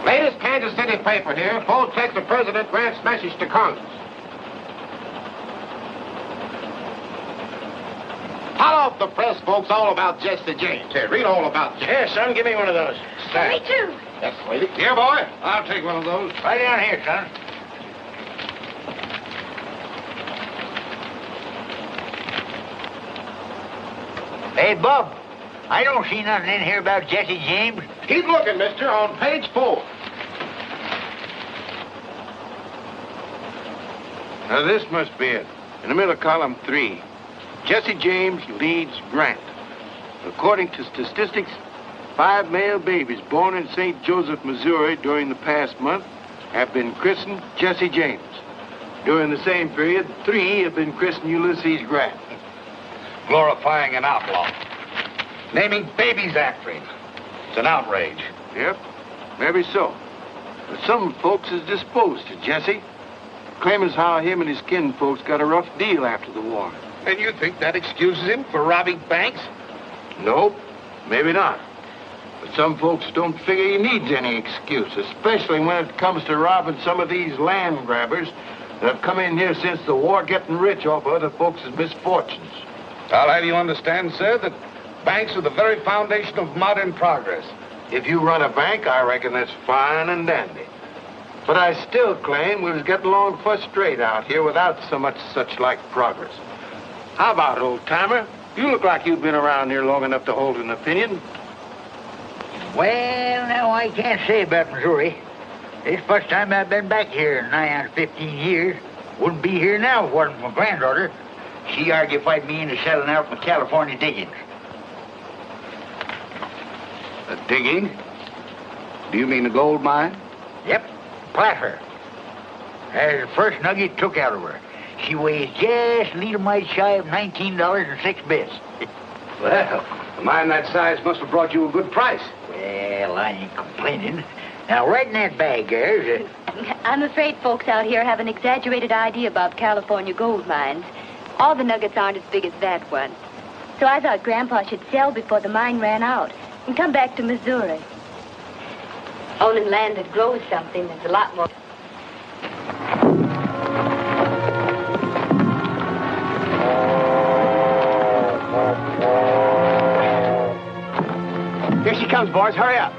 Latest Kansas City paper here. Full text of President Grant's message to Congress. Hot off the press, folks, all about Jessie James. Here, read all about Jessie. Here, son, give me one of those. Me too. Yes, lady. Here, boy. I'll take one of those. Right down here, son. Hey, Bub, I don't see nothing in here about Jessie James. Keep looking, mister, on page 4. Now, this must be it. In the middle of column 3, Jessie James leads Grant. According to statistics, 5 male babies born in St. Joseph, Missouri during the past month have been christened Jessie James. During the same period, 3 have been christened Ulysses Grant. Glorifying an outlaw. Naming babies after him. It's an outrage. Yep, maybe so. But some folks is disposed to Jessie. Claim as how him and his kinfolks got a rough deal after the war. And you think that excuses him for robbing banks? Nope, maybe not. But some folks don't figure he needs any excuse, especially when it comes to robbing some of these land grabbers that have come in here since the war, getting rich off of other folks' misfortunes. I'll have you understand, sir, that banks are the very foundation of modern progress. If you run a bank, I reckon that's fine and dandy. But I still claim we was getting along first straight out here without so much such like progress. How about it, old-timer? You look like you've been around here long enough to hold an opinion. Well, now, I can't say about Missouri. This first time I've been back here in nigh on 15 years. Wouldn't be here now if it wasn't for my granddaughter. She argued me into settling out with California diggings. A digging? Do you mean a gold mine? Yep, placer. That's the first nugget took out of her. She weighs just a little mite shy of $19.06. Well, a mine that size must have brought you a good price. Well, I ain't complaining. Now, right in that bag, there's I'm afraid folks out here have an exaggerated idea about California gold mines. All the nuggets aren't as big as that one. So I thought Grandpa should sell before the mine ran out and come back to Missouri. Owning land that grows something is a lot more... Here she comes, boys. Hurry up.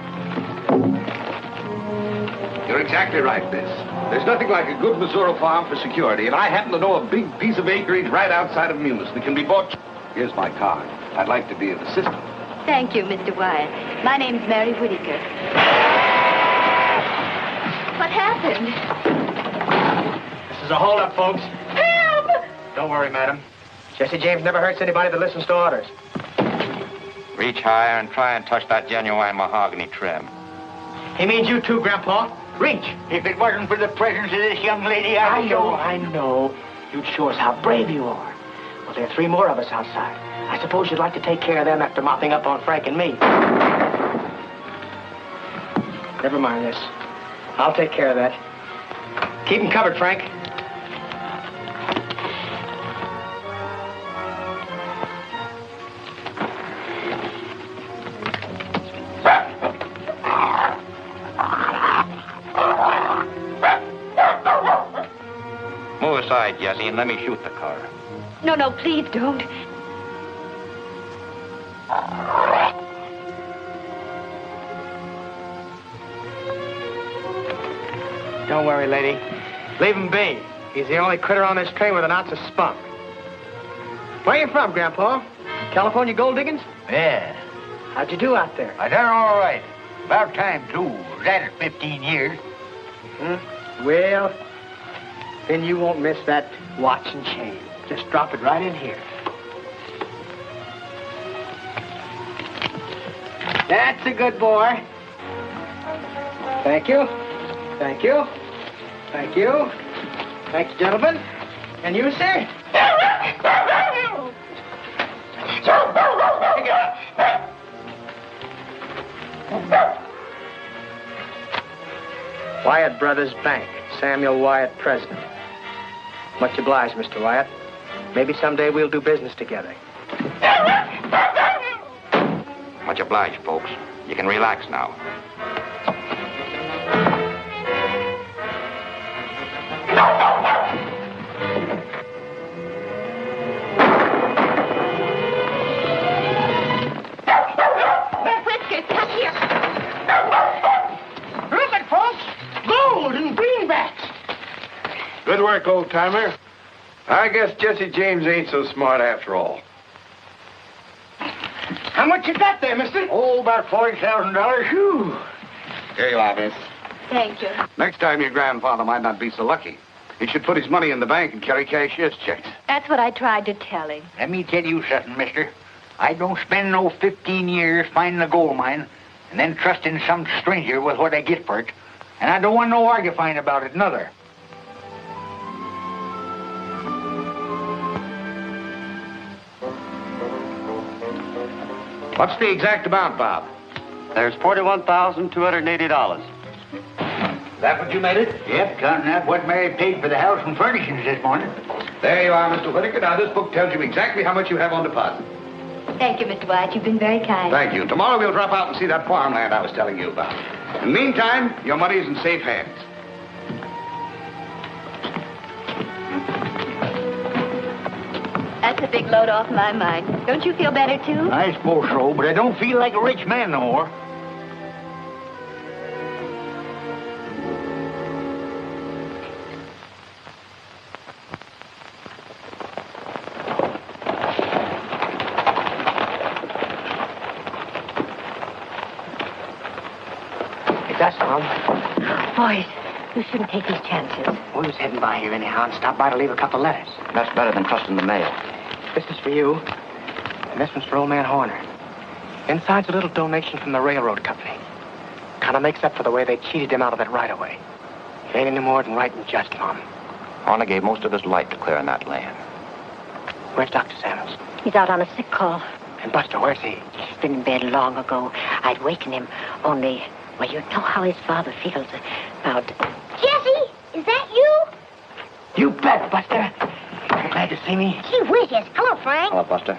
You're exactly right, Miss. There's nothing like a good Missouri farm for security, and I happen to know a big piece of acreage right outside of Munis that can be bought. Here's my card. I'd like to be of assistance. Thank you, Mr. Wyatt. My name's Mary Whitaker. What happened? This is a holdup, folks. Help! Don't worry, madam. Jessie James never hurts anybody that listens to orders. Reach higher and try and touch that genuine mahogany trim. He means you too, Grandpa. Reach. If it wasn't for the presence of this young lady, I know. You'd show us how brave you are. Well, there are 3 more of us outside. I suppose you'd like to take care of them after mopping up on Frank and me. Never mind this. I'll take care of that. Keep them covered, Frank. Move aside, Jessie, and let me shoot the car. No, please don't. Don't worry, lady. Leave him be. He's the only critter on this train with an ounce of spunk. Where you from, Grandpa? California gold diggings? Yeah. How'd you do out there? I done all right. About time, too. Was at it 15 years. Well, then you won't miss that watch and chain. Just drop it right in here. That's a good boy. Thank you. Thank you. Thank you. Thank you, gentlemen. And you, sir? Wyatt Brothers Bank. Samuel Wyatt, president. Much obliged, Mr. Wyatt. Maybe someday we'll do business together. Much obliged, folks. You can relax now. work, old-timer. I guess Jesse James ain't so smart after all. How much you got there, mister? Oh, about $40,000. Whew. Here you are, miss. Thank you. Next time your grandfather might not be so lucky. He should put his money in the bank and carry cashier's checks. That's what I tried to tell him. Let me tell you something, mister. I don't spend no 15 years finding a gold mine and then trusting some stranger with what I get for it. And I don't want no arguing about it, neither. What's the exact amount, Bob? There's $41,280. That what you made it? Yep, counting out what Mary paid for the house and furnishings this morning. There you are, Mr. Whitaker. Now, this book tells you exactly how much you have on deposit. Thank you, Mr. White. You've been very kind. Thank you. Tomorrow we'll drop out and see that farmland I was telling you about. In the meantime, your money is in safe hands. That's a big load off my mind. Don't you feel better, too? I suppose so, but I don't feel like a rich man no more. That's Tom. Boys, you shouldn't take these chances. We was heading by here anyhow and stopped by to leave a couple letters. That's better than trusting the mail. This is for you, and this one's for old man Horner. Inside's a little donation from the railroad company. Kind of makes up for the way they cheated him out of it right away. It ain't any more than right and just, Mom. Horner gave most of his life to clearing that land. Where's Dr. Samuels? He's out on a sick call. And Buster, where's he? He's been in bed long ago. I'd waken him, only, well, you know how his father feels about... Jessie, is that you? You bet, Buster. You're glad to see me? Gee whiz, yes. Hello, Frank. Hello, Buster.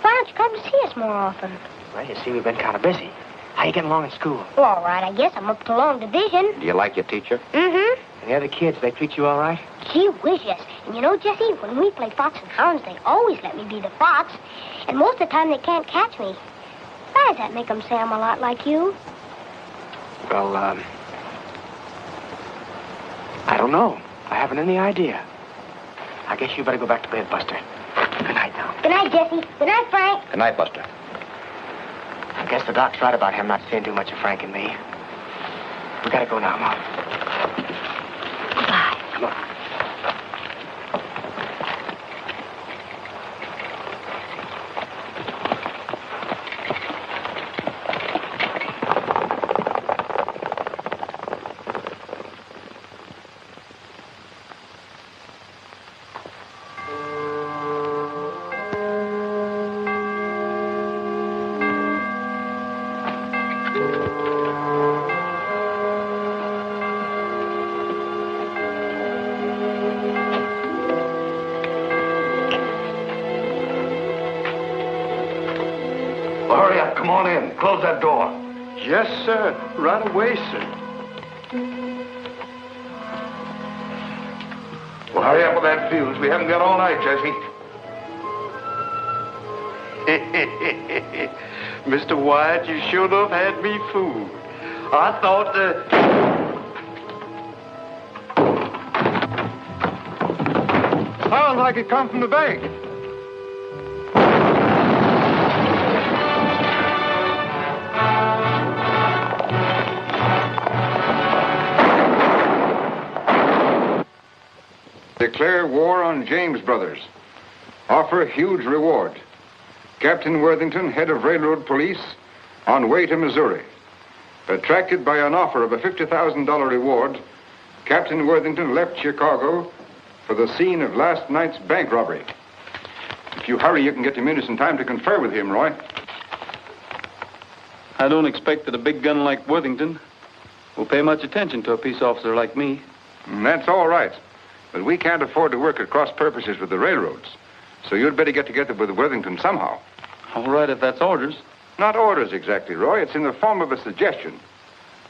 Why don't you come to see us more often? Well, you see, we've been kind of busy. How you getting along in school? Well, all right, I guess I'm up to long division. Do you like your teacher? Mm-hmm. And the other kids, they treat you all right? Gee whiz, yes. And you know, Jessie, when we play fox and hounds, they always let me be the fox. And most of the time, they can't catch me. Why does that make them say I'm a lot like you? Well, I don't know. I haven't any idea. I guess you better go back to bed, Buster. Good night now. Good night, Jessie. Good night, Frank. Good night, Buster. I guess the doc's right about him not seeing too much of Frank and me. We gotta go now, Mom. Goodbye. Come on. Hurry up. Come on in. Close that door. Yes, sir. Right away, sir. Well, hurry up with that fuse. We haven't got all night, Jessie. Mr. White, you sure enough had me fooled. I thought Sounds like it come from the bank. Declare war on James Brothers. Offer huge reward. Captain Worthington, head of railroad police, on way to Missouri. Attracted by an offer of a $50,000 reward, Captain Worthington left Chicago for the scene of last night's bank robbery. If you hurry, you can get to Munis in time to confer with him, Roy. I don't expect that a big gun like Worthington will pay much attention to a peace officer like me. That's all right. But we can't afford to work at cross purposes with the railroads. So you'd better get together with Worthington somehow. All right, if that's orders. Not orders exactly, Roy. It's in the form of a suggestion.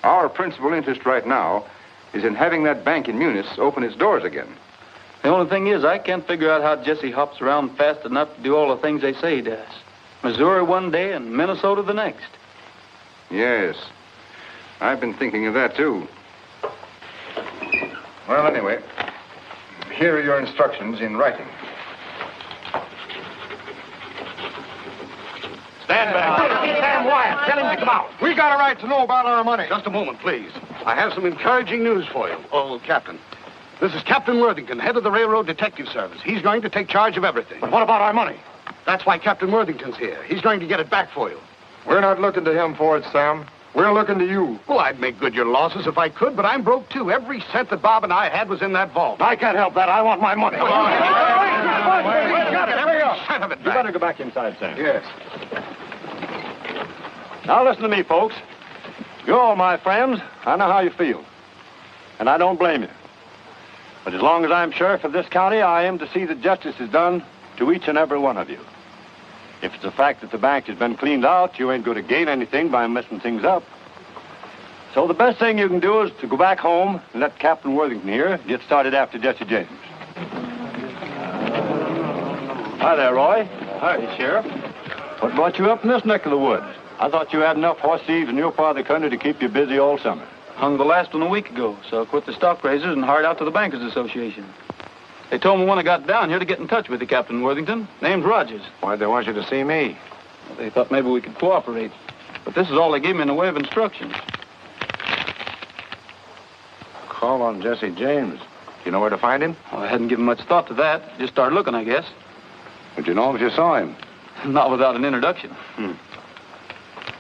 Our principal interest right now is in having that bank in Munis open its doors again. The only thing is, I can't figure out how Jesse hops around fast enough to do all the things they say he does. Missouri one day and Minnesota the next. Yes. I've been thinking of that, too. Well, anyway, here are your instructions in writing. Stand back. Sam Wyatt, tell him to come out. We got a right to know about our money. Just a moment, please. I have some encouraging news for you. Oh, Captain. This is Captain Worthington, head of the Railroad Detective Service. He's going to take charge of everything. But what about our money? That's why Captain Worthington's here. He's going to get it back for you. We're not looking to him for it, Sam. We're looking to you. Well, I'd make good your losses if I could, but I'm broke, too. Every cent that Bob and I had was in that vault. I can't help that. I want my money. You better go back inside, Sam. Yes. Now listen to me, folks. You're all my friends. I know how you feel. And I don't blame you. But as long as I'm sheriff of this county, I am to see that justice is done to each and every one of you. If it's the fact that the bank has been cleaned out, you ain't going to gain anything by messing things up. So the best thing you can do is to go back home and let Captain Worthington here get started after Jesse James. Hi there, Roy. Hi, Sheriff. What brought you up in this neck of the woods? I thought you had enough horse thieves in your part of the country to keep you busy all summer. Hung the last one a week ago, so I quit the stock raisers and hired out to the Bankers Association. They told me when I got down here to get in touch with you, Captain Worthington. Name's Rogers. Why'd they want you to see me? They thought maybe we could cooperate. But this is all they gave me in the way of instructions. Call on Jesse James. You know where to find him? I hadn't given much thought to that. Just started looking, I guess. Would you know if you saw him? Not without an introduction.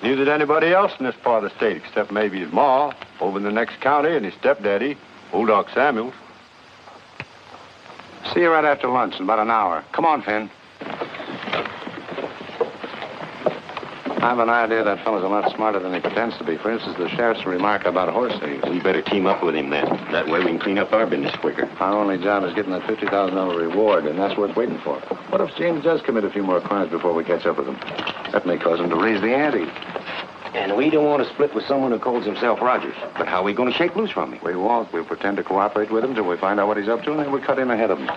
Neither did anybody else in this part of the state, except maybe his ma, over in the next county, and his stepdaddy, old Doc Samuels. See you right after lunch in about an hour. Come on, Finn. I have an idea that fellow's a lot smarter than he pretends to be. For instance, the sheriff's remark about horse thieves. We better team up with him then. That way we can clean up our business quicker. Our only job is getting that $50,000 reward, and that's worth waiting for. What if James does commit a few more crimes before we catch up with him? That may cause him to raise the ante. And we don't want to split with someone who calls himself Rogers. But how are we going to shake loose from him? We won't. We'll pretend to cooperate with him till we find out what he's up to, and then we'll cut in ahead of him.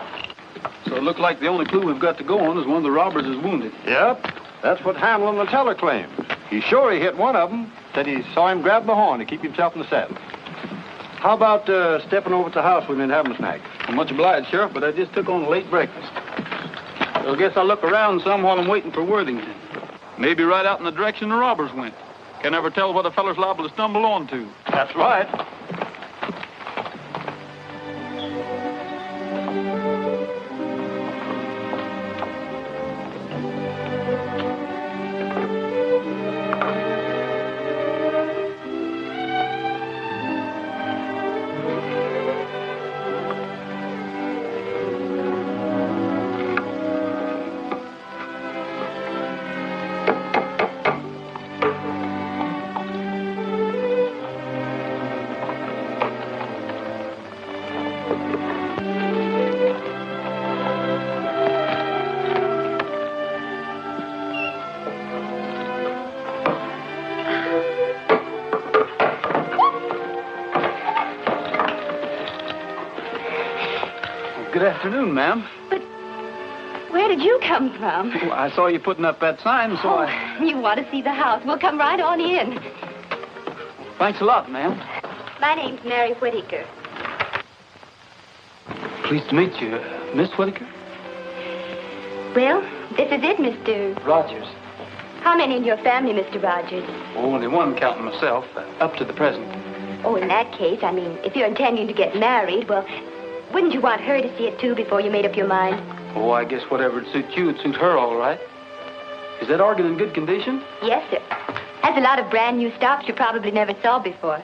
So it looked like the only clue we've got to go on is one of the robbers is wounded. Yep. That's what Hamlin, the teller, claims. He's sure he hit one of them. Said he saw him grab the horn to keep himself in the saddle. How about stepping over to the house with me and having a snack? I'm much obliged, Sheriff, but I just took on a late breakfast. So I guess I'll look around some while I'm waiting for Worthington. Maybe right out in the direction the robbers went. Can never tell what a feller's liable to stumble onto. That's right. Good afternoon, ma'am. But where did you come from? Well, I saw you putting up that sign, so You want to see the house? We'll come right on in. Thanks a lot, ma'am. My name's Mary Whittaker. Pleased to meet you, Miss Whittaker. Well, this is it, Mr. Rogers. How many in your family, Mr. Rogers? Only one, counting myself, up to the present. Oh, in that case, I mean, if you're intending to get married, well, wouldn't you want her to see it, too, before you made up your mind? Oh, I guess whatever would suit you would suit her all right. Is that organ in good condition? Yes, sir. Has a lot of brand new stops you probably never saw before.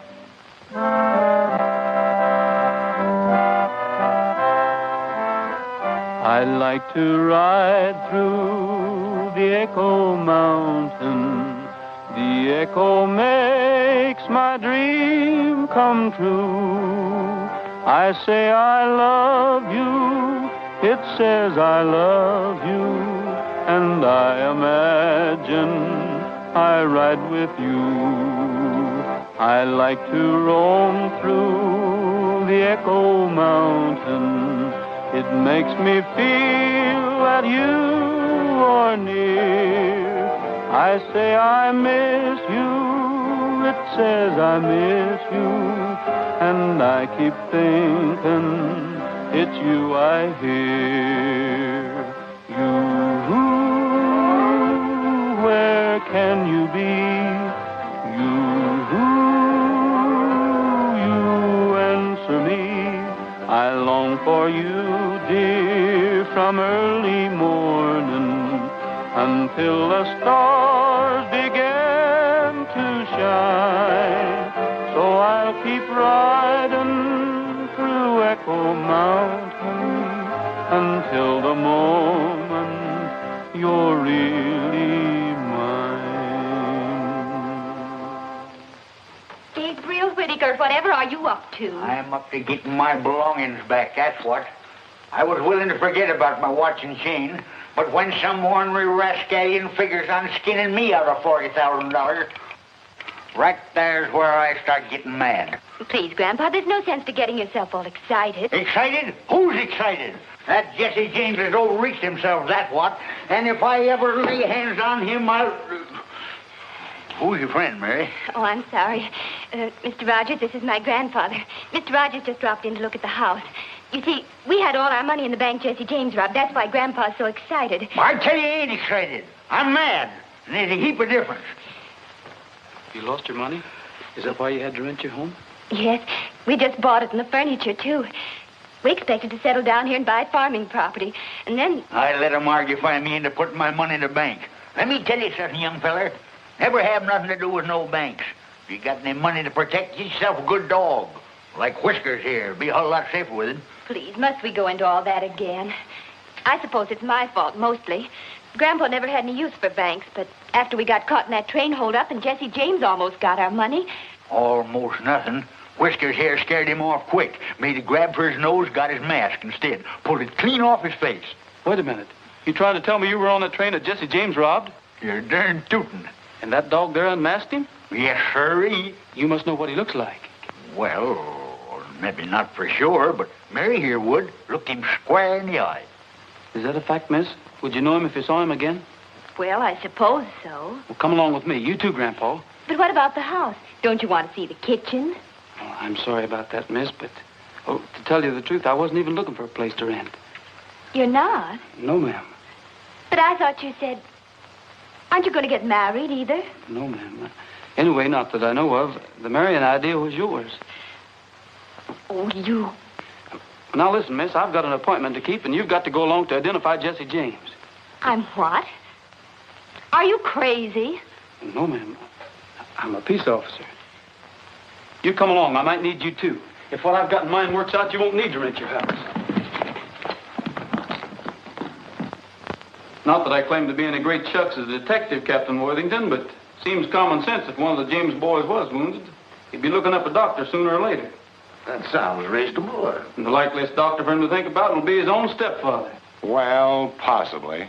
I like to ride through the Echo Mountain. The echo makes my dream come true. I say I love you, it says I love you, and I imagine I ride with you. I like to roam through the Echo Mountain. It makes me feel that you are near. I say I miss you, it says I miss you, and I keep thinking it's you I hear. You, where can you be? You answer me. I long for you, dear, from early morning until the stars begin to shine. So I'll keep riding through Echo Mountain until the moment you're really mine. Gabriel Whittaker, whatever are you up to? I'm up to getting my belongings back, that's what. I was willing to forget about my watch and chain, but when some ornery rascallion figures on skinning me out of $40,000, right there's where I start getting mad. Please, Grandpa, there's no sense to getting yourself all excited. Excited? Who's excited? That Jesse James has overreached himself, that's what. And if I ever lay hands on him, I'll... Who's your friend, Mary? Oh, I'm sorry. Mr. Rogers, this is my grandfather. Mr. Rogers just dropped in to look at the house. You see, we had all our money in the bank Jesse James robbed. That's why Grandpa's so excited. I tell you, he ain't excited. I'm mad. And there's a heap of difference. You lost your money? Is that why you had to rent your home? Yes, we just bought it and the furniture, too. We expected to settle down here and buy farming property. And then... I let him argufy me into putting my money in the bank. Let me tell you something, young feller. Never have nothing to do with no banks. If you got any money to protect, get yourself a good dog. Like Whiskers here. Be a whole lot safer with him. Please, must we go into all that again? I suppose it's my fault, mostly. Grandpa never had any use for banks, but after we got caught in that train holdup and Jesse James almost got our money... Almost nothing. Whiskers here scared him off quick. Made a grab for his nose, got his mask instead. Pulled it clean off his face. Wait a minute. You trying to tell me you were on that train that Jesse James robbed? You're darn tootin'. And that dog there unmasked him? Yes, sirree. You must know what he looks like. Well, maybe not for sure, but Mary here would. Looked him square in the eye. Is that a fact, miss? Would you know him if you saw him again? Well, I suppose so. Well, come along with me. You too, Grandpa. But what about the house? Don't you want to see the kitchen? Oh, I'm sorry about that, miss, but... Oh, to tell you the truth, I wasn't even looking for a place to rent. You're not? No, ma'am. But I thought you said... Aren't you going to get married either? No, ma'am. Anyway, not that I know of. The marrying idea was yours. Oh, you... Now, listen, miss, I've got an appointment to keep, and you've got to go along to identify Jesse James. I'm what? Are you crazy? No, ma'am. I'm a peace officer. You come along. I might need you, too. If what I've got in mind works out, you won't need to rent your house. Not that I claim to be any great chucks as a detective, Captain Worthington, but seems common sense if one of the James boys was wounded. He'd be looking up a doctor sooner or later. That sounds reasonable. And the likeliest doctor for him to think about will be his own stepfather. Well, possibly.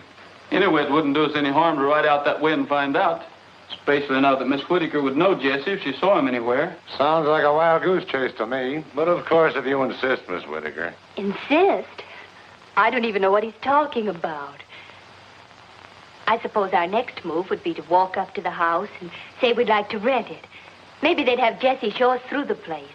Anyway, it wouldn't do us any harm to ride out that way and find out. Especially now that Miss Whittaker would know Jessie if she saw him anywhere. Sounds like a wild goose chase to me. But of course, if you insist, Miss Whittaker. Insist? I don't even know what he's talking about. I suppose our next move would be to walk up to the house and say we'd like to rent it. Maybe they'd have Jessie show us through the place.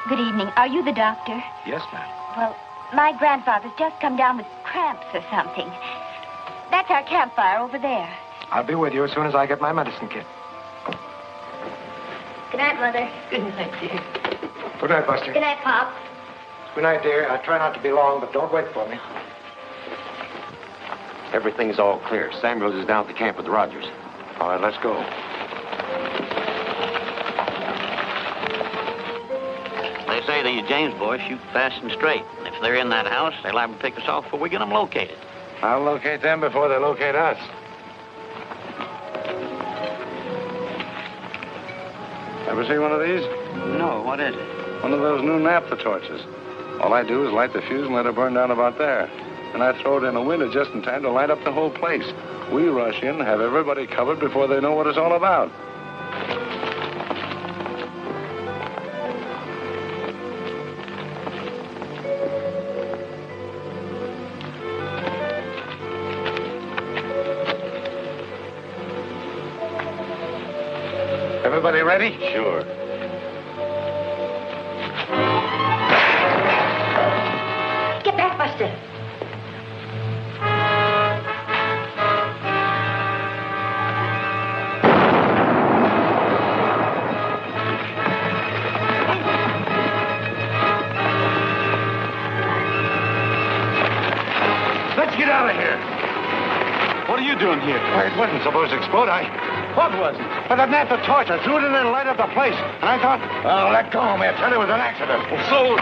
Good evening. Are you the doctor? Yes, ma'am. Well, my grandfather's just come down with cramps or something. That's our campfire over there. I'll be with you as soon as I get my medicine kit. Good night, Mother. Good night, dear. Good night, Buster. Good night, Pop. Good night, dear. I'll try not to be long, but don't wait for me. Everything's all clear. Samuels is down at the camp with the Rogers. All right, let's go. They say these James boys shoot fast and straight. And if they're in that house, they'll have to pick us off before we get them located. I'll locate them before they locate us. Ever see one of these? No, what is it? One of those new naphtha torches. All I do is light the fuse and let it burn down about there. And I throw it in a window just in time to light up the whole place. We rush in, have everybody covered before they know what it's all about. Everybody ready? Sure. Get back, Buster. Let's get out of here. What are you doing here? Well, it wasn't supposed to explode. What was it? But I nabbed the torch. I threw it in there and lighted up the place. And I thought, oh, let go, man. Tell you it was an accident. So,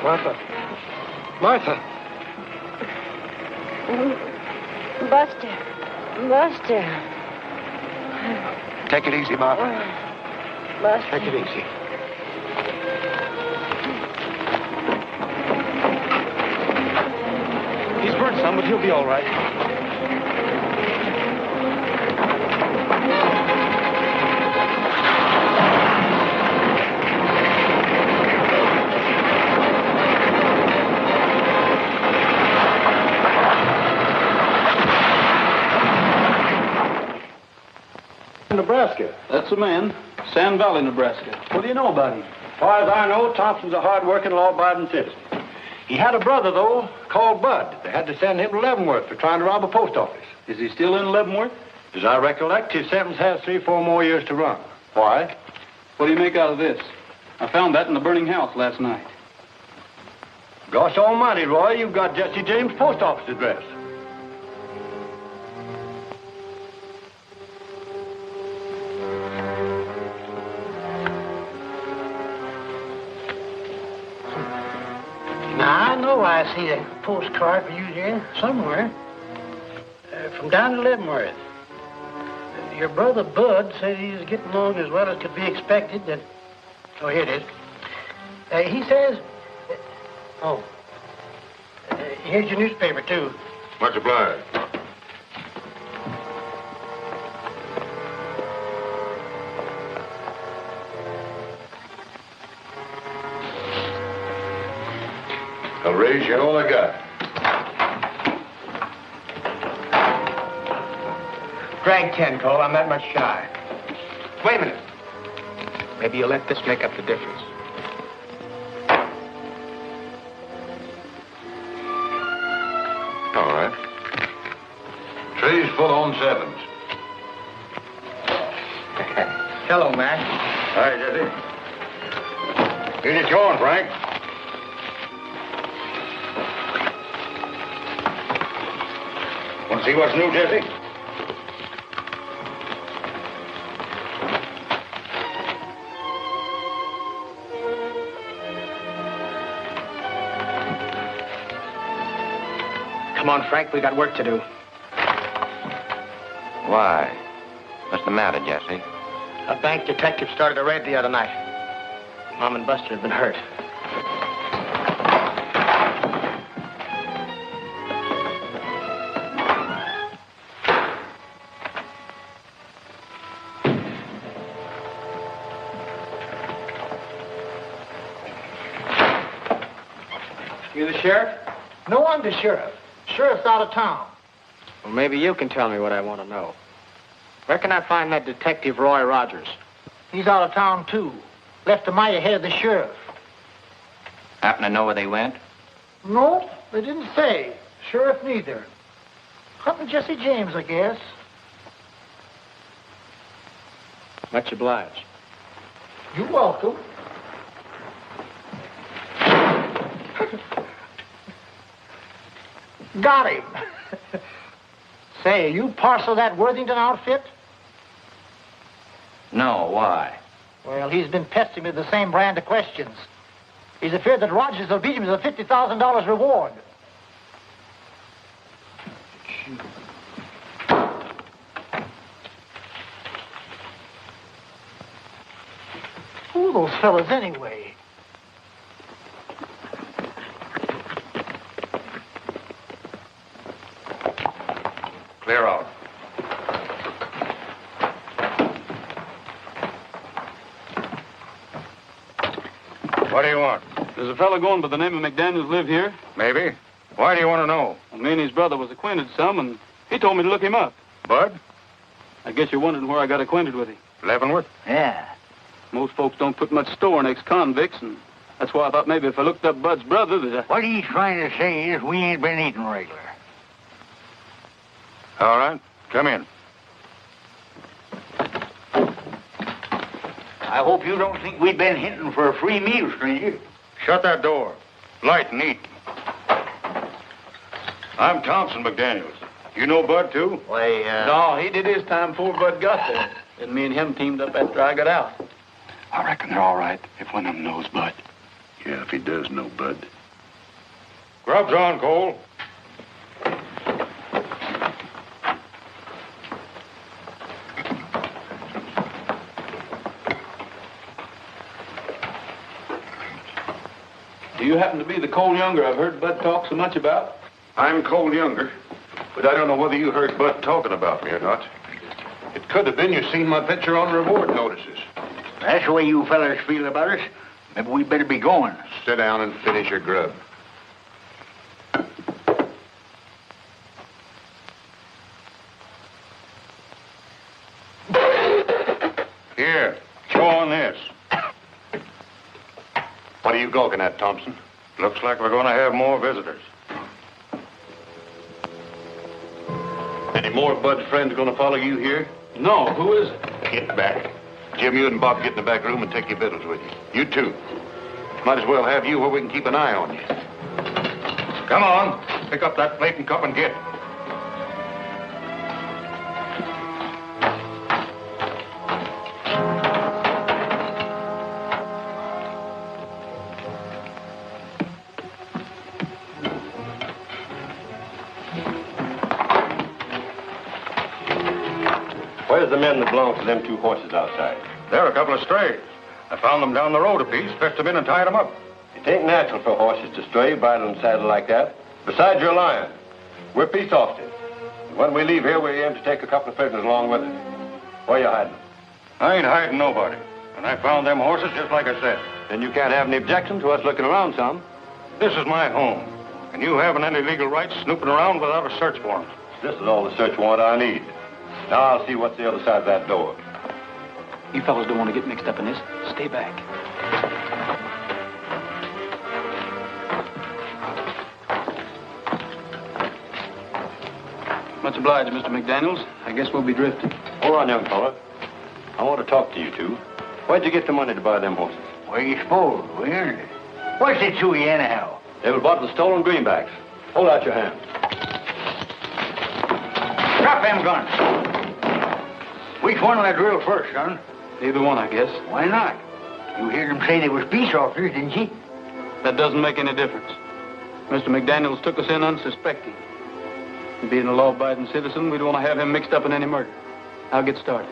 Martha. Buster. Buster. Take it easy, Martha. Buster. Take it easy. he's burned some, but he'll be all right. Nebraska. That's the man. Sand Valley, Nebraska. What do you know about him? As far as I know, Thompson's a hard-working, law-abiding citizen. He had a brother, though, called Bud. They had to send him to Leavenworth for trying to rob a post office. Is he still in Leavenworth? As I recollect, his sentence has 3 or 4 more years to run. Why? What do you make out of this? I found that in the burning house last night. Gosh almighty, Roy, you've got Jesse James' post office address. Now, I know I see a postcard for you here somewhere. From down in Leavenworth. Your brother Bud said he's getting along as well as could be expected. And, oh, here it is. He says... here's your newspaper, too. Much obliged. I'll raise you all I got. Drag 10, Cole. I'm that much shy. Wait a minute. Maybe you'll let this make up the difference. All right. Tray's full on 7s. Hello, Mac. Hi, Jesse. Here's your corn, Frank. Want to see what's new, Jesse? Come on, Frank. We got work to do. Why? What's the matter, Jesse? A bank detective started a raid the other night. Mom and Buster have been hurt. You the sheriff? No, I'm the sheriff. Sheriff's out of town. Well, maybe you can tell me what I want to know. Where can I find that detective Roy Rogers? He's out of town, too. Left a mile ahead of the sheriff. Happen to know where they went? No, they didn't say. Sheriff neither. Hunting Jesse James, I guess. Much obliged. You're welcome. Got him. Say, you parcel that Worthington outfit? No, why? Well, he's been pestering me with the same brand of questions. He's afraid that Rogers will beat him with a $50,000 reward. Who are those fellas anyway? Clear out. What do you want? There's a fellow going by the name of McDaniels live here. Maybe. Why do you want to know? Well, me and his brother was acquainted some, and he told me to look him up. Bud? I guess you're wondering where I got acquainted with him. Leavenworth? Yeah. Most folks don't put much store in ex-convicts, and that's why I thought maybe if I looked up Bud's brother that What he's trying to say is we ain't been eating regular. All right. Come in. I hope you don't think we've been hinting for a free meal, stranger. Shut that door. Light and eat. I'm Thompson McDaniels. You know Bud, too? Why, No, he did his time before Bud got there. And me and him teamed up after I got out. I reckon they're all right if one of them knows Bud. Yeah, if he does know Bud. Grub's on, Cole. Do you happen to be the Cole Younger I've heard Bud talk so much about? I'm Cole Younger, but I don't know whether you heard Bud talking about me or not. It could have been you seen my picture on reward notices. That's the way you fellas feel about us. Maybe we better be going. Sit down and finish your grub. Here, chew on this. What are you gawking at, Thompson? Looks like we're going to have more visitors. Any more Bud's friends going to follow you here? No, who is it? Get back. Jim, you and Bob get in the back room and take your victuals with you. You too. Might as well have you where we can keep an eye on you. Come on. Pick up that plate and cup and get. Where's the men that belong to them two horses outside? They're a couple of strays. I found them down the road a piece, fetched them in and tied them up. It ain't natural for horses to stray, bridle and saddle like that. Besides, you're lying. We're peace officers. And when we leave here, we aim to take a couple of prisoners along with us. Where you hiding them? I ain't hiding nobody. And I found them horses just like I said. Then you can't have any objection to us looking around some. This is my home. And you haven't any legal rights snooping around without a search warrant. This is all the search warrant I need. Now I'll see what's the other side of that door. You fellas don't want to get mixed up in this. Stay back. Much obliged, Mr. McDaniels. I guess we'll be drifting. Hold on, young fella. I want to talk to you two. Where'd you get the money to buy them horses? Where you supposed? We earned it. What's it to you anyhow? They were bought with stolen greenbacks. Hold out your hand. Drop them guns. Which one will I drill first, son? Either one, I guess. Why not? You heard them say they was peace officers, didn't you? That doesn't make any difference. Mr. McDaniels took us in unsuspecting. Being a law-abiding citizen, we don't want to have him mixed up in any murder. I'll get started.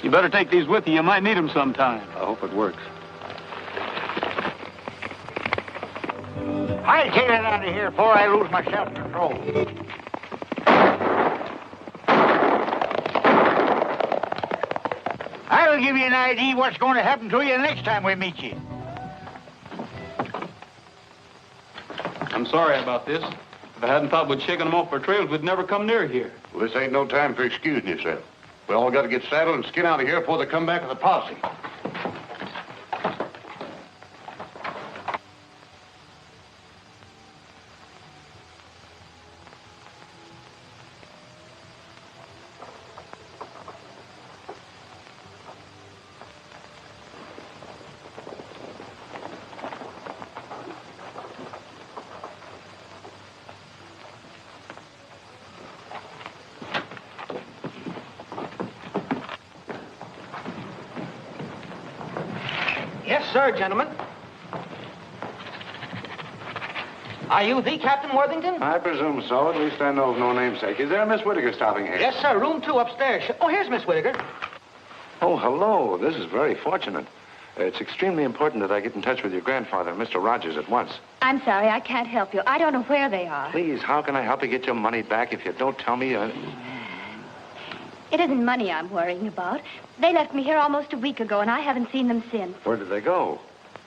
You better take these with you. You might need them sometime. I hope it works. I'll get it out of here before I lose my self-control. I'll give you an idea what's going to happen to you the next time we meet you. I'm sorry about this. If I hadn't thought we'd shaken them off our trails, we'd never come near here. Well, this ain't no time for excusing yourself. We all got to get saddled and skin out of here before they come back with a posse. Yes, sir, gentlemen. Are you the Captain Worthington? I presume so. At least I know of no namesake. Is there a Miss Whittaker stopping here? Yes, sir. Room 2 upstairs. Oh, here's Miss Whittaker. Oh, hello. This is very fortunate. It's extremely important that I get in touch with your grandfather and Mr. Rogers at once. I'm sorry, I can't help you. I don't know where they are. Please, how can I help you get your money back if you don't tell me? It isn't money I'm worrying about. They left me here almost a week ago, and I haven't seen them since. Where did they go?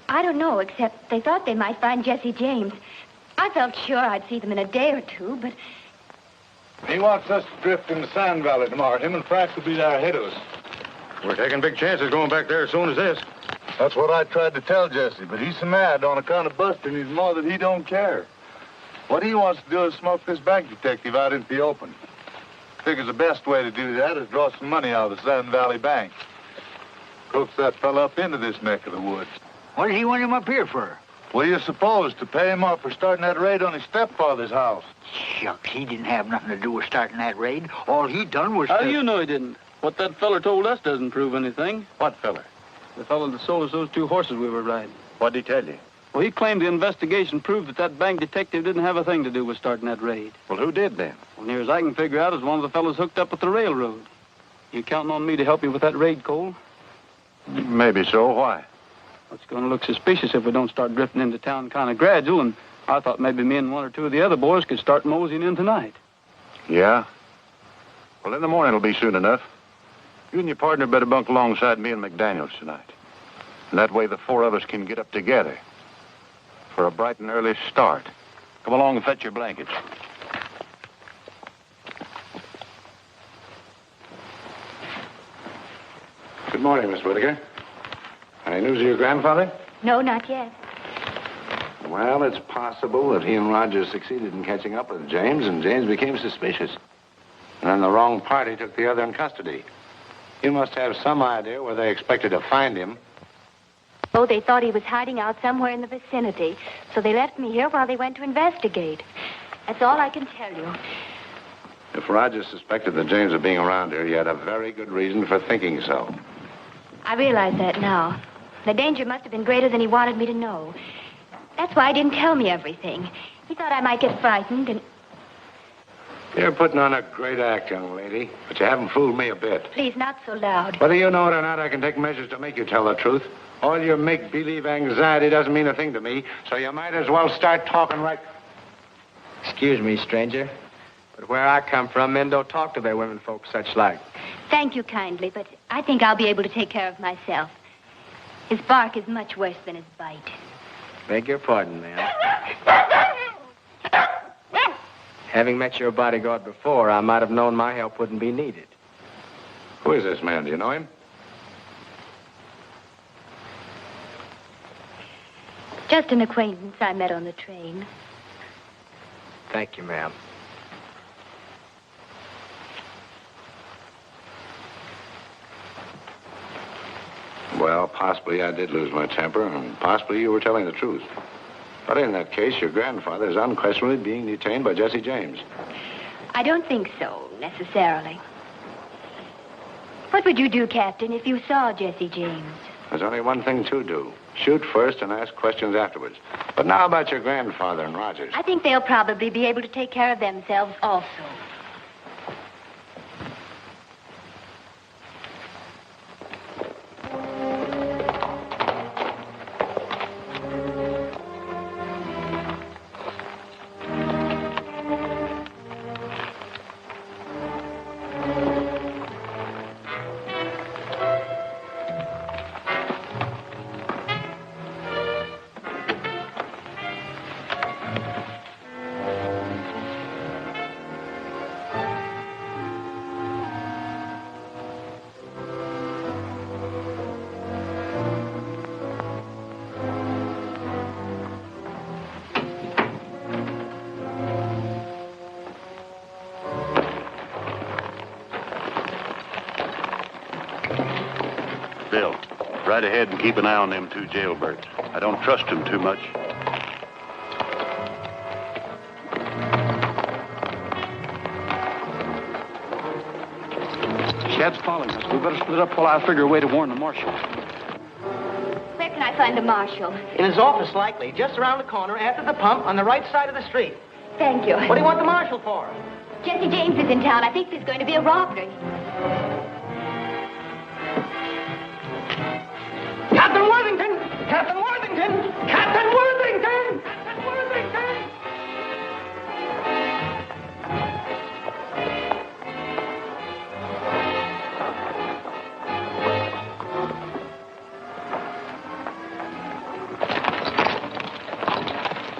I don't know, except they thought they might find Jesse James. I felt sure I'd see them in a day or two, but... He wants us to drift in the Sand Valley tomorrow. Him and Frank will be there ahead of us. We're taking big chances going back there as soon as this. That's what I tried to tell Jesse, but he's so mad on account of busting his mother that he don't care. What he wants to do is smoke this bank detective out into the open. Figures the best way to do that is draw some money out of the Sand Valley Bank. Coax that fella up into this neck of the woods. What does he want him up here for? What do you suppose? To pay him off for starting that raid on his stepfather's house. Shucks, he didn't have nothing to do with starting that raid. All he done was... How do you know he didn't? What that feller told us doesn't prove anything. What feller? The fellow that sold us those 2 horses we were riding. What'd he tell you? Well, he claimed the investigation proved that bank detective didn't have a thing to do with starting that raid. Well, who did then? Well, near as I can figure out, is one of the fellows hooked up with the railroad. You counting on me to help you with that raid, Cole? Maybe so. Why? It's going to look suspicious if we don't start drifting into town kind of gradual, and I thought maybe me and 1 or 2 of the other boys could start moseying in tonight. Yeah? Well, in the morning it'll be soon enough. You and your partner better bunk alongside me and McDaniels tonight. And that way the 4 of us can get up together for a bright and early start. Come along and fetch your blankets. Good morning, Miss Whittaker. Any news of your grandfather? No, not yet. Well, it's possible that he and Rogers succeeded in catching up with James, and James became suspicious. And then the wrong party took the other in custody. You must have some idea where they expected to find him. Oh, they thought he was hiding out somewhere in the vicinity, so they left me here while they went to investigate. That's all I can tell you. If Rogers suspected that James was being around here, he had a very good reason for thinking so. I realize that now. The danger must have been greater than he wanted me to know. That's why he didn't tell me everything. He thought I might get frightened and... You're putting on a great act, young lady, but you haven't fooled me a bit. Please, not so loud. Whether you know it or not, I can take measures to make you tell the truth. All your make-believe anxiety doesn't mean a thing to me, so you might as well start talking right... Excuse me, stranger, but where I come from, men don't talk to their women folks such like. Thank you kindly, but I think I'll be able to take care of myself. His bark is much worse than his bite. Beg your pardon, ma'am. Having met your bodyguard before, I might have known my help wouldn't be needed. Who is this man? Do you know him? Just an acquaintance I met on the train. Thank you, ma'am. Well, possibly I did lose my temper, and possibly you were telling the truth. But in that case, your grandfather is unquestionably being detained by Jesse James. I don't think so, necessarily. What would you do, Captain, if you saw Jesse James? There's only one thing to do. Shoot first and ask questions afterwards. But now about your grandfather and Rogers. I think they'll probably be able to take care of themselves also. Bill, right ahead and keep an eye on them 2 jailbirds. I don't trust them too much. Chad's following us. We better split up while I figure a way to warn the marshal. Where can I find the marshal? In his office, likely. Just around the corner, after the pump, on the right side of the street. Thank you. What do you want the marshal for? Jesse James is in town. I think there's going to be a robbery. Got Captain Worthington! Captain Worthington! Captain Worthington! Captain Worthington!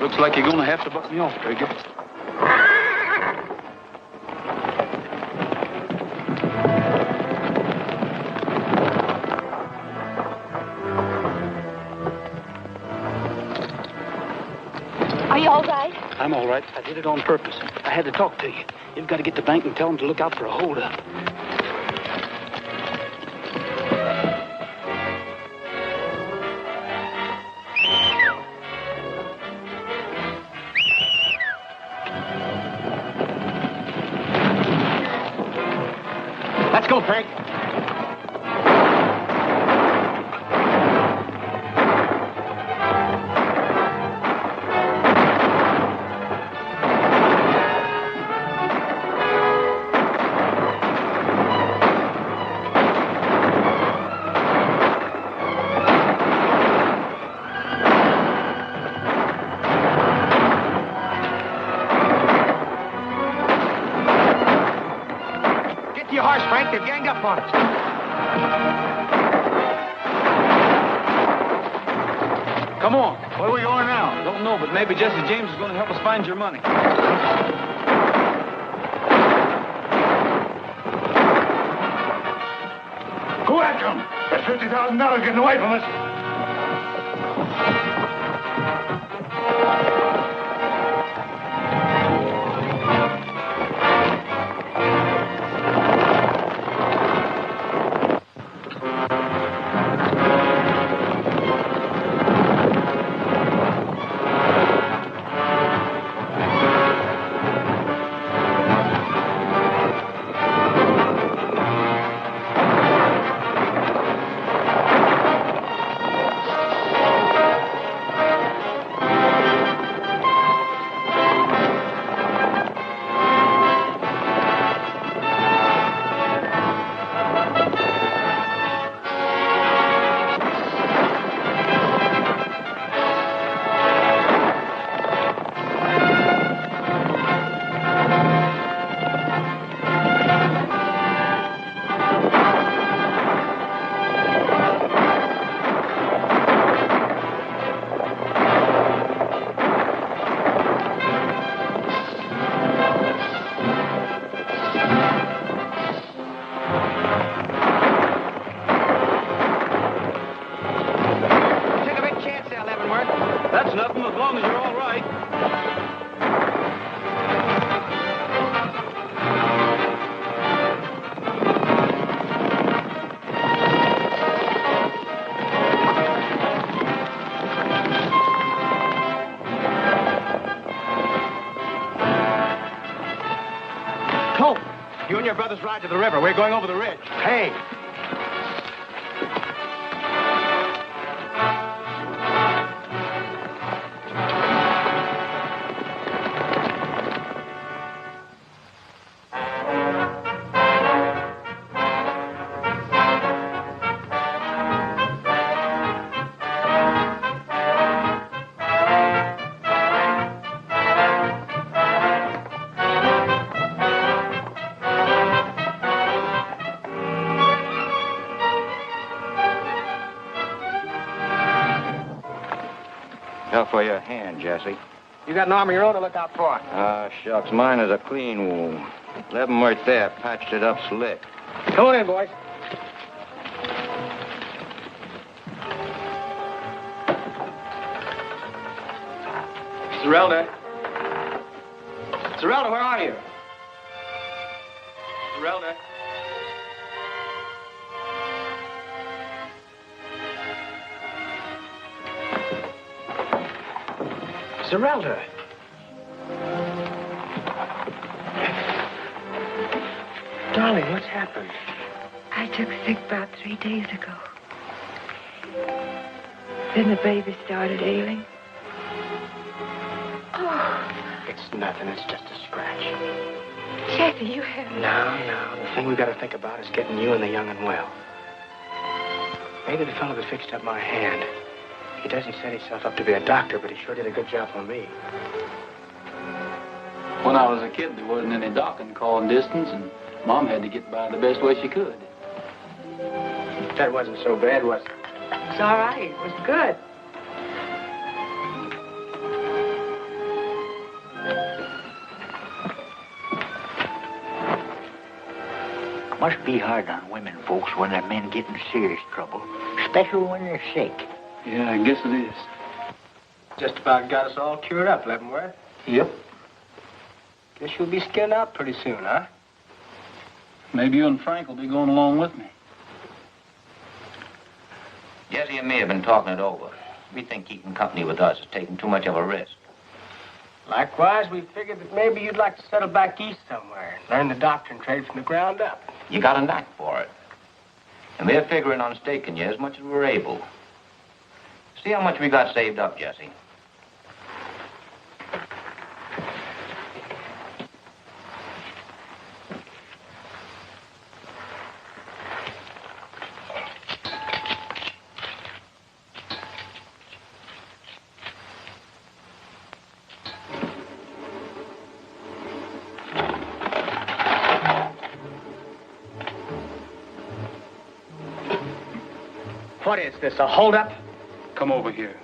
Looks like you're going to have to buck me off, Trigger. Are you all right? I'm all right. I did it on purpose. I had to talk to you. You've got to get to the bank and tell them to look out for a holdup. Let's go, Frank. They've ganged up on us. Come on. Where are we going now? Don't know, but maybe Jesse James is going to help us find your money. Go after him. There's $50,000 getting away from us. That's nothing as long as you're all right. Colt, you and your brothers ride to the river. We're going over the ridge. Hey. Tell for your hand, Jesse. You got an arm of your own to look out for. Ah, shucks, mine is a clean wound. 11 right there, patched it up slick. Come on in, boys. Zerelda. Zerelda, where are you? Zerelda. Zerelda. Darling, what's happened? I took sick about 3 days ago. Then the baby started ailing. Oh. It's nothing. It's just a scratch. Jesse, you have... No. The thing we've got to think about is getting you and the young and well. Maybe the fellow that fixed up my hand. He doesn't set himself up to be a doctor, but he sure did a good job for me. When I was a kid, there wasn't any docking calling distance, and Mom had to get by the best way she could. That wasn't so bad, was it? It's all right. It was good. Must be hard on women folks when their men get in serious trouble, especially when they're sick. Yeah, I guess it is. Just about got us all cured up, Leavenworth. Yep. Guess you'll be skinned out pretty soon, huh? Maybe you and Frank will be going along with me. Jessie and me have been talking it over. We think keeping company with us is taking too much of a risk. Likewise, we figured that maybe you'd like to settle back east somewhere and learn the doctrine trade from the ground up. You got a knack for it. And we're figuring on staking you as much as we're able. See how much we got saved up, Jessie. What is this, a holdup? Come over here.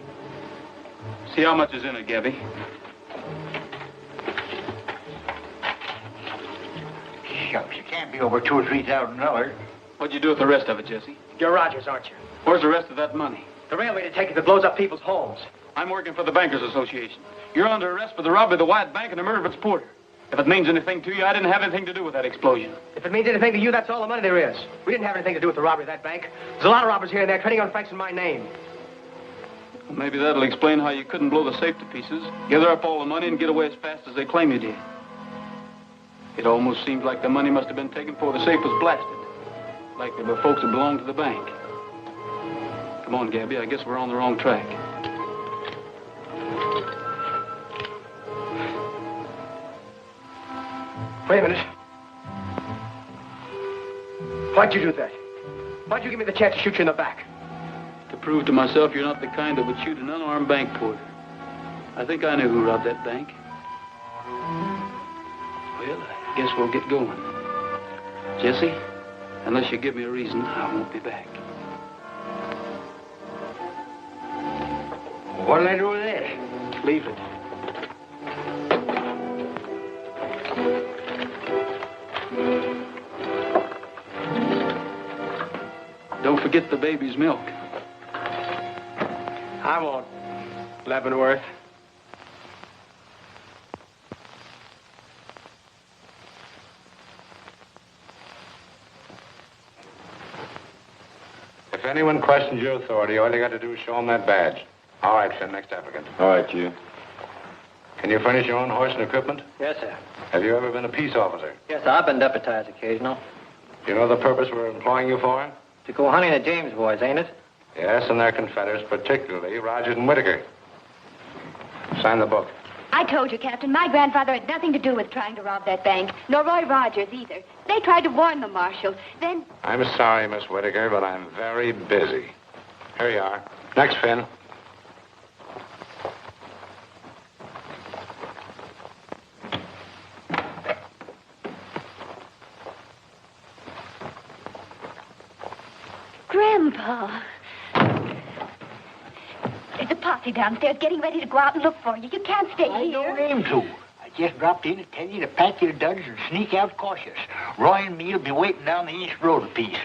See how much is in it, Gabby. Shucks, it can't be over $2,000 or $3,000. What'd you do with the rest of it, Jessie? You're Rogers, aren't you? Where's the rest of that money? The railway detective that blows up people's homes. I'm working for the Bankers Association. You're under arrest for the robbery of the White Bank and the murder of its porter. If it means anything to you, I didn't have anything to do with that explosion. If it means anything to you, that's all the money there is. We didn't have anything to do with the robbery of that bank. There's a lot of robbers here and there trading on Frank's and my name. Well, maybe that'll explain how you couldn't blow the safe to pieces, gather up all the money, and get away as fast as they claim you did. It almost seems like the money must have been taken before the safe was blasted. Like there were folks that belonged to the bank. Come on, Gabby, I guess we're on the wrong track. Wait a minute. Why'd you do that? Why'd you give me the chance to shoot you in the back? To prove to myself you're not the kind that would shoot an unarmed bank porter. I think I know who robbed that bank. Well, I guess we'll get going. Jessie, unless you give me a reason, I won't be back. What'll I do with this? Leave it. Don't forget the baby's milk. I won't, Leavenworth. If anyone questions your authority, all you got to do is show them that badge. All right, Finn, next applicant. All right, you. Can you furnish your own horse and equipment? Yes, sir. Have you ever been a peace officer? Yes, sir. I've been deputized occasional. Do you know the purpose we're employing you for? To go hunting the James boys, ain't it? Yes, and their confederates, particularly Rogers and Whitaker. Sign the book. I told you, Captain, my grandfather had nothing to do with trying to rob that bank, nor Roy Rogers either. They tried to warn the marshal. Then... I'm sorry, Miss Whitaker, but I'm very busy. Here you are. Next, Finn. Grandpa. There's a posse downstairs getting ready to go out and look for you. You can't stay I here. don't aim to. I just dropped in to tell you to pack your duds and sneak out cautious. Roy and me'll be waiting down the east road a piece.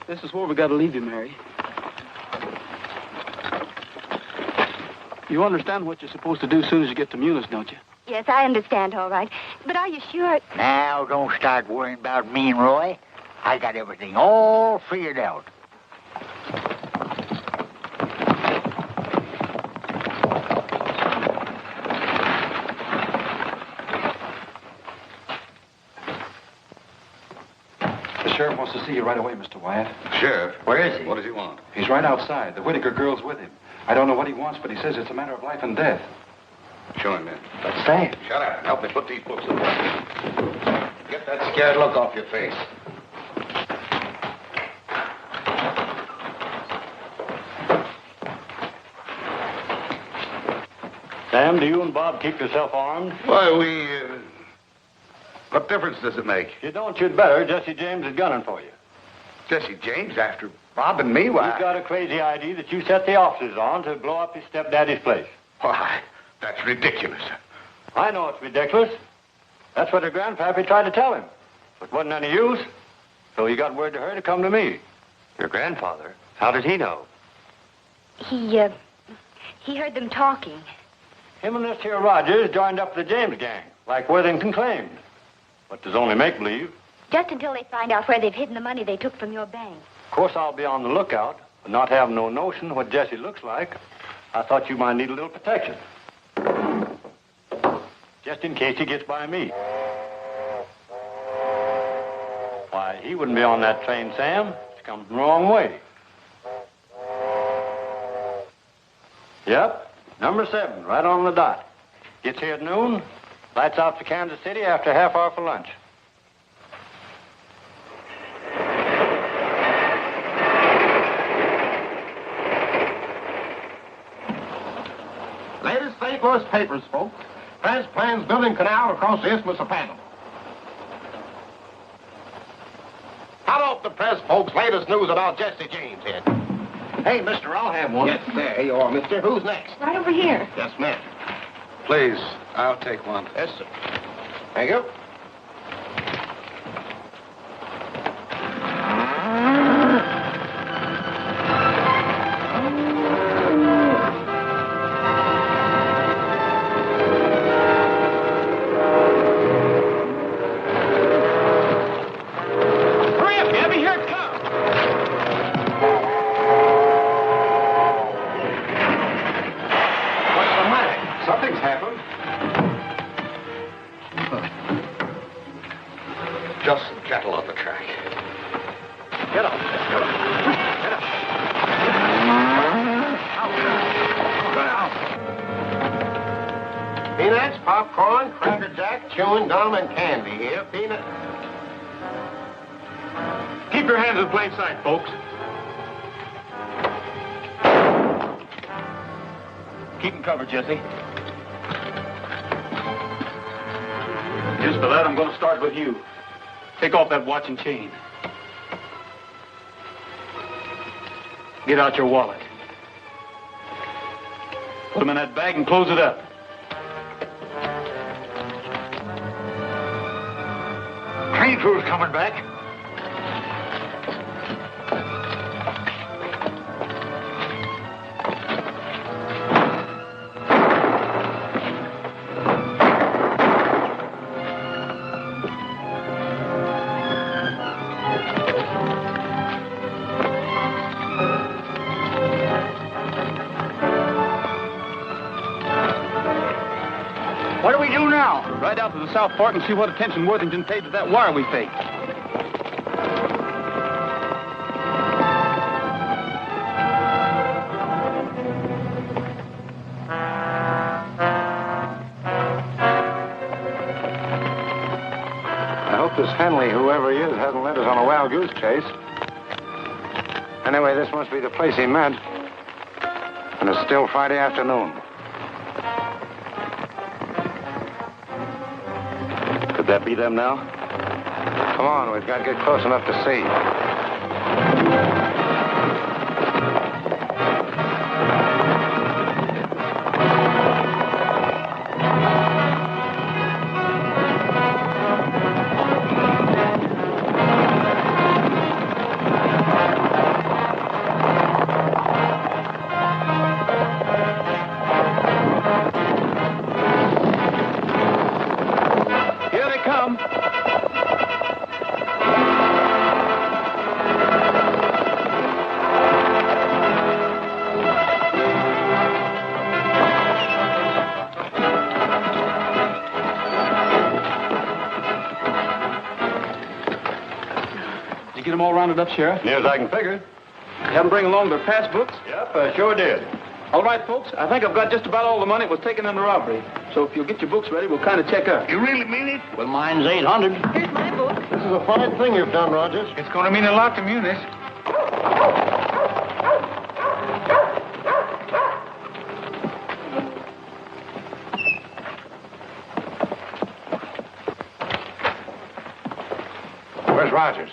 This is where we got to leave you, Mary. You understand what you're supposed to do as soon as you get to Munis, don't you? Yes, I understand, all right. But are you sure? Now, don't start worrying about me and Roy. I got everything all figured out. The sheriff wants to see you right away, Mr. Wyatt. Sheriff? Where is he? What does he want? He's right outside. The Whitaker girl's with him. I don't know what he wants, but he says it's a matter of life and death. Show him in. Let's say. Shut up. Help me put these books away. Get that scared look off your face. Sam, do you and Bob keep yourself armed? Why, what difference does it make? If you don't, you'd better. Jesse James is gunning for you. Jesse James after Bob and me? Why? He's got a crazy idea that you set the officers on to blow up his stepdaddy's place. Why, that's ridiculous. I know it's ridiculous. That's what her grandpappy tried to tell him. But wasn't any use. So he got word to her to come to me. Your grandfather? How did he know? He heard them talking. Him and this here Rogers joined up the James gang, like Worthington claimed. But there's only make-believe. Just until they find out where they've hidden the money they took from your bank. Of course, I'll be on the lookout, but not having no notion what Jesse looks like, I thought you might need a little protection. Just in case he gets by me. Why, he wouldn't be on that train, Sam. It's come the wrong way. Yep, number 7, right on the dot. Gets here at noon, lights out to Kansas City after a half hour for lunch. Latest St. Louis papers, folks. Press plans building canal across the Isthmus of Panama. How about the press, folks? Latest news about Jesse James here. Hey, mister, I'll have one. Yes, sir. Here you are, mister. Who's next? Right over here. Yes, ma'am. Please, I'll take one. Yes, sir. Thank you. Hurry up, Gabby. Here it comes. What's the matter? Something's happened. Just some cattle on the track. Get up. Get up. Get up. Peanuts, popcorn, Cracker Jack, chewing gum, and candy here. Peanut. Keep your hands in plain sight, folks. Keep them covered, Jesse. Just for that, I'm going to start with you. Take off that watch and chain. Get out your wallet. Put them in that bag and close it up. Train crew's coming back. What do we do now? Ride out to the South Fork and see what attention Worthington paid to that wire we faked. I hope this Henley, whoever he is, hasn't led us on a wild goose chase. Anyway, this must be the place he meant. And it's still Friday afternoon. Could that be them now? Come on, we've got to get close enough to see. Here they come. You get them all rounded up, Sheriff? Near as I can figure. Have them bring along their pass books? Yep, I sure did. All right, folks. I think I've got just about all the money that was taken in the robbery. So if you'll get your books ready, we'll kind of check out. You really mean it? Well, mine's 800. Here's my book. This is a fine thing you've done, Rogers. It's going to mean a lot to Munis. Where's Rogers?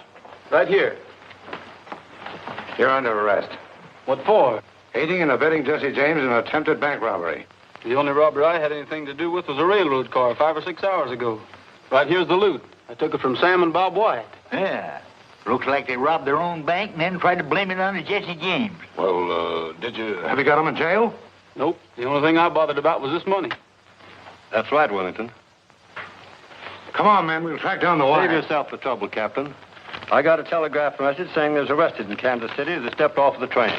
Right here. You're under arrest. What for? Aiding and abetting Jesse James in an attempted bank robbery. The only robbery I had anything to do with was a railroad car 5 or 6 hours ago. Right here's the loot. I took it from Sam and Bob Wyatt. Yeah. Looks like they robbed their own bank and then tried to blame it on Jesse James. Well, have you got him in jail? Nope. The only thing I bothered about was this money. That's right, Wellington. Come on, man. We'll track down the wire. Save yourself the trouble, Captain. I got a telegraph message saying there's arrested in Kansas City as they stepped off the train.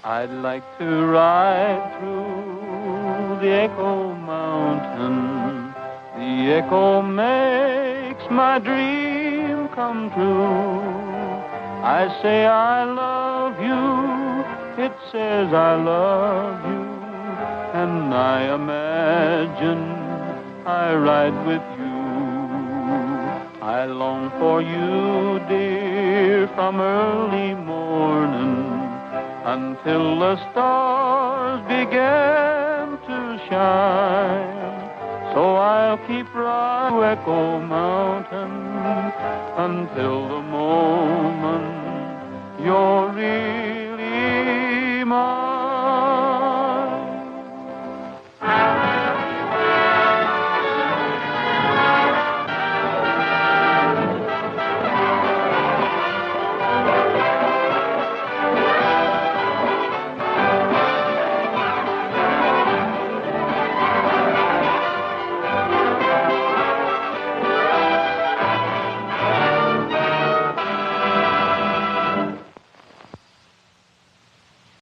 I'd like to ride through the Echo Mountain. The echo makes my dream come true. I say I love you, it says I love you, and I imagine I ride with you. I long for you, dear, from early morning until the stars begin to shine. So I'll keep riding to Echo Mountain until the moment you're in.